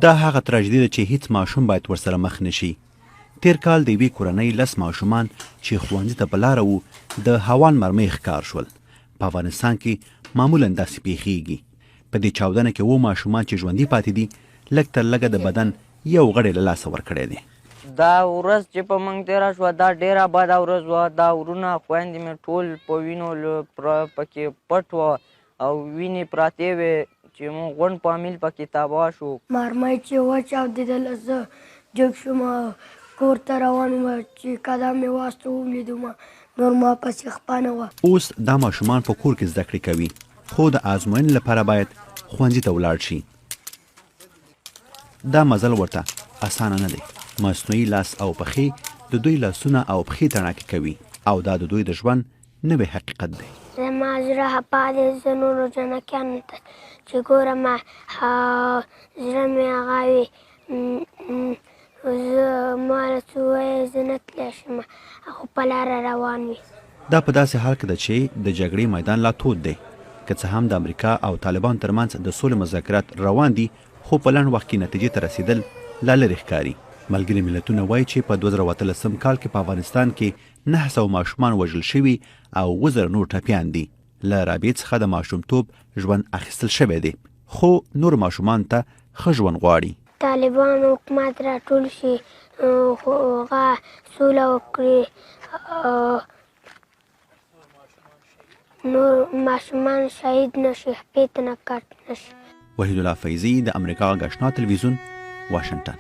دا هغه تراژیدي ده چې هیڅ ماشوم باید ورسره مخ نشي. تیر کال د یوې کورنۍ 10 ماشومان چې ښوونځي ته په لاره وو د هاوان مرمۍ ښکار شول. په افغانستان کې معمولا داسې پیښیږي. په دې چاودنه کې 7 ماشومان چې ژوندي پاتې دي لږ تر لږه د بدن یو غړی له لاسه ورکړی دی. دا ورځ چې په موږ تېره شوه دا ډېره بده ورځ وه. دا ورونه خویندې مې ټول په وینو پکې پټ وه او وینې پراتې وې چې مونږ غونډ فامیل پکې تباه شو. مرمۍ چې وچاودېدله زه جګ شوم کور ته روان وم چې قدم مې واسطه ولیدم نور ما پسې خپه نه وه. اوس دا ماشومان په کور کې زده کړې کوي خو د ازموینې لپاره باید ښوونځي ته ولاړ شي. دا مزل ورته اسانه نه دی. مصنوعي لاس او پښې د دوی لاسونه او پښې تڼاکې کوي او دا د دوی د ژوند نوی حقیقت دی. زما زړه خپه دی زه نورو جنکیانو ته چې ګورم زړه مې هغه وي زه ما راته ووایه زه نه تللی شم خو په لاره روان وي. دا په داسې حال کې ده چې د جګړې میدان لا تود دی. که څه هم د امریکا او طالبان ترمنځ د سولې مذاکرات روان دي خو په لنډ وخت کې نتیجې ته رسیدل لا لرې ښکاري. ملګري ملتونه وایي چې په 2013 کال کې په افغانستان کې 900 ماشومان وژل شوي او 1000 نور ټپیان دي. له رابعې څخه د ماشومتوب ژوند اخیستل شوی دی خو نور ماشومان ته ښه ژوند غواړي. طالبان حکومت راټول شي هغه سوله وکړي نور ماشومان شهید نشي خپې ته نه کټ نشي. وحید الله فیضي د امریکا غږ آشنا تلویزیون واشنگټن.